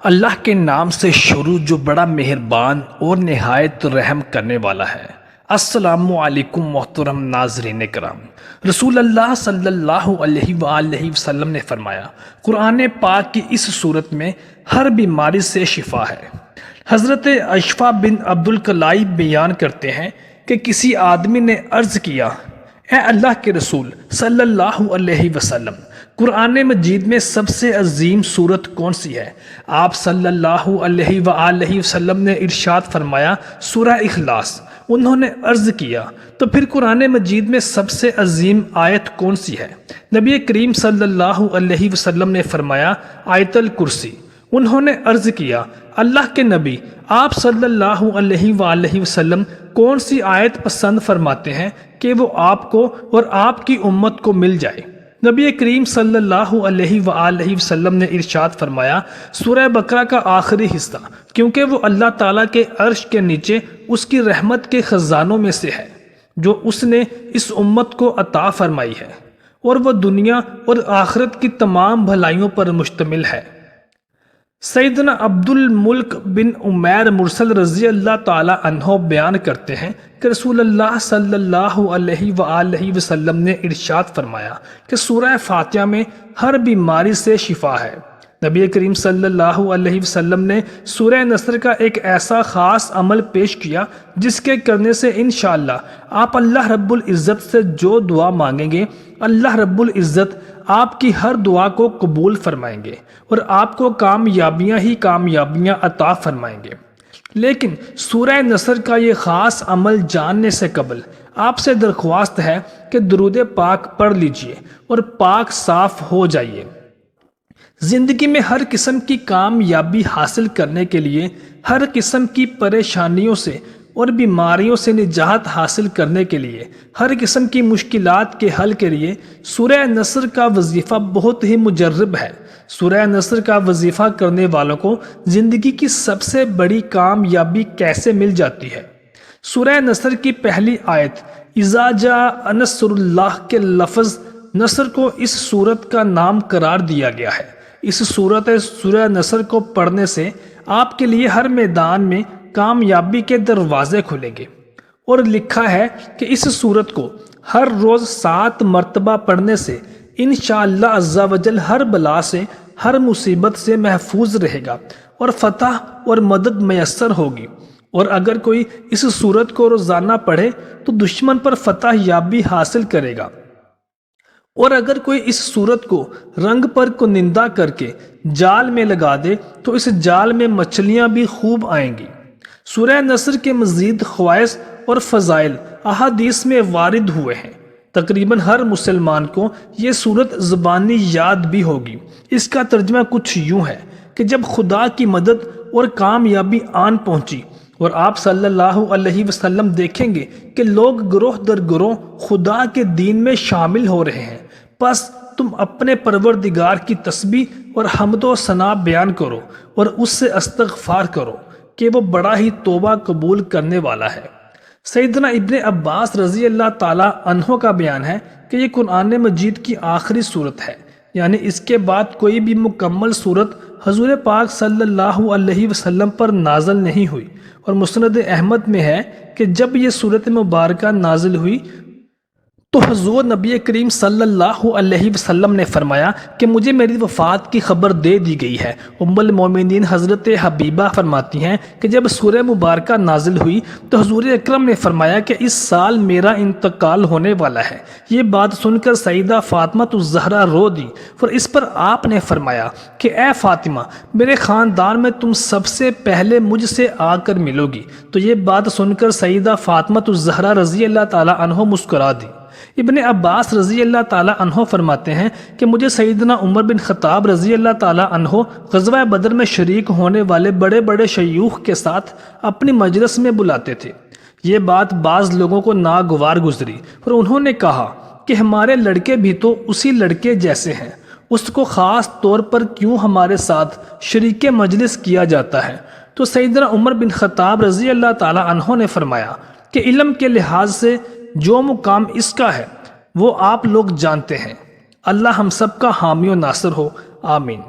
اللہ کے نام سے شروع جو بڑا مہربان اور نہایت رحم کرنے والا ہے۔ السلام علیکم محترم ناظرین کرام، رسول اللہ صلی اللہ علیہ وآلہ وسلم نے فرمایا، قرآن پاک کی اس صورت میں ہر بیماری سے شفا ہے۔ حضرت اشفع بن عبدالکلائی بیان کرتے ہیں کہ کسی آدمی نے عرض کیا، اے اللہ کے رسول صلی اللہ علیہ وسلم، قرآن مجید میں سب سے عظیم سورت کون سی ہے؟ آپ صلی اللہ علیہ وآلہ وسلم نے ارشاد فرمایا، سورہ اخلاص۔ انہوں نے عرض کیا، تو پھر قرآن مجید میں سب سے عظیم آیت کون سی ہے؟ نبی کریم صلی اللہ علیہ وسلم نے فرمایا، آیت الکرسی۔ انہوں نے عرض کیا، اللہ کے نبی آپ صلی اللہ علیہ وآلہ وسلم کون سی آیت پسند فرماتے ہیں کہ وہ آپ کو اور آپ کی امت کو مل جائے؟ نبی کریم صلی اللہ علیہ وآلہ وسلم نے ارشاد فرمایا، سورہ بقرہ کا آخری حصہ، کیونکہ وہ اللہ تعالیٰ کے عرش کے نیچے اس کی رحمت کے خزانوں میں سے ہے جو اس نے اس امت کو عطا فرمائی ہے، اور وہ دنیا اور آخرت کی تمام بھلائیوں پر مشتمل ہے۔ سیدنا عبد الملک بن عمیر مرسل رضی اللہ تعالی عنہ بیان کرتے ہیں کہ رسول اللہ صلی اللہ علیہ وآلہ وسلم نے ارشاد فرمایا کہ سورہ فاتحہ میں ہر بیماری سے شفا ہے۔ نبی کریم صلی اللہ علیہ وسلم نے سورہ نصر کا ایک ایسا خاص عمل پیش کیا جس کے کرنے سے انشاءاللہ آپ اللہ رب العزت سے جو دعا مانگیں گے، اللہ رب العزت آپ کی ہر دعا کو قبول فرمائیں گے اور آپ کو کامیابیاں ہی کامیابیاں عطا فرمائیں گے۔ لیکن سورہ نصر کا یہ خاص عمل جاننے سے قبل آپ سے درخواست ہے کہ درود پاک پڑھ لیجئے اور پاک صاف ہو جائیے۔ زندگی میں ہر قسم کی کامیابی حاصل کرنے کے لیے، ہر قسم کی پریشانیوں سے اور بیماریوں سے نجات حاصل کرنے کے لیے، ہر قسم کی مشکلات کے حل کے لیے سورہ نصر کا وظیفہ بہت ہی مجرب ہے۔ سورہ نصر کا وظیفہ کرنے والوں کو زندگی کی سب سے بڑی کامیابی کیسے مل جاتی ہے؟ سورہ نصر کی پہلی آیت اذا جاء نصر اللہ کے لفظ نصر کو اس سورت کا نام قرار دیا گیا ہے۔ اس سورہ نصر کو پڑھنے سے آپ کے لیے ہر میدان میں کامیابی کے دروازے کھلیں گے، اور لکھا ہے کہ اس سورت کو ہر روز 7 مرتبہ پڑھنے سے انشاءاللہ عز و جل ہر بلا سے، ہر مصیبت سے محفوظ رہے گا اور فتح اور مدد میسر ہوگی۔ اور اگر کوئی اس سورت کو روزانہ پڑھے تو دشمن پر فتح یابی حاصل کرے گا، اور اگر کوئی اس سورت کو رنگ پر کنندہ کر کے جال میں لگا دے تو اس جال میں مچھلیاں بھی خوب آئیں گی۔ سورہ نصر کے مزید خواص اور فضائل احادیث میں وارد ہوئے ہیں۔ تقریباً ہر مسلمان کو یہ سورت زبانی یاد بھی ہوگی۔ اس کا ترجمہ کچھ یوں ہے کہ جب خدا کی مدد اور کامیابی آن پہنچی اور آپ صلی اللہ علیہ وسلم دیکھیں گے کہ لوگ گروہ در گروہ خدا کے دین میں شامل ہو رہے ہیں، پس تم اپنے پروردگار کی تسبیح اور حمد و ثنا بیان کرو اور اس سے استغفار کرو کہ وہ بڑا ہی توبہ قبول کرنے والا ہے۔ سیدنا ابن عباس رضی اللہ تعالی عنہ کا بیان ہے کہ یہ قرآن مجید کی آخری صورت ہے، یعنی اس کے بعد کوئی بھی مکمل صورت حضور پاک صلی اللہ علیہ وسلم پر نازل نہیں ہوئی۔ اور مسند احمد میں ہے کہ جب یہ صورت مبارکہ نازل ہوئی تو حضور نبی کریم صلی اللہ علیہ وسلم نے فرمایا کہ مجھے میری وفات کی خبر دے دی گئی ہے۔ ام المومنین حضرت حبیبہ فرماتی ہیں کہ جب سورہ مبارکہ نازل ہوئی تو حضور اکرم نے فرمایا کہ اس سال میرا انتقال ہونے والا ہے۔ یہ بات سن کر سیدہ فاطمہ الزہرا رو دی، اور اس پر آپ نے فرمایا کہ اے فاطمہ، میرے خاندان میں تم سب سے پہلے مجھ سے آ کر ملو گی۔ تو یہ بات سن کر سیدہ فاطمہ الزہرا رضی اللہ تعالی عنہ مسکرا دی۔ ابن عباس رضی اللہ تعالی عنہ فرماتے ہیں کہ مجھے سیدنا عمر بن خطاب رضی اللہ تعالی عنہ غزوہ بدر میں شریک ہونے والے بڑے بڑے شیوخ کے ساتھ اپنی مجلس میں بلاتے تھے۔ یہ بات بعض لوگوں کو ناگوار گزری، اور انہوں نے کہا کہ ہمارے لڑکے بھی تو اسی لڑکے جیسے ہیں، اس کو خاص طور پر کیوں ہمارے ساتھ شریک مجلس کیا جاتا ہے؟ تو سیدنا عمر بن خطاب رضی اللہ تعالی عنہ نے فرمایا کہ علم کے لحاظ سے جو مقام اس کا ہے وہ آپ لوگ جانتے ہیں۔ اللہ ہم سب کا حامی و ناصر ہو، آمین۔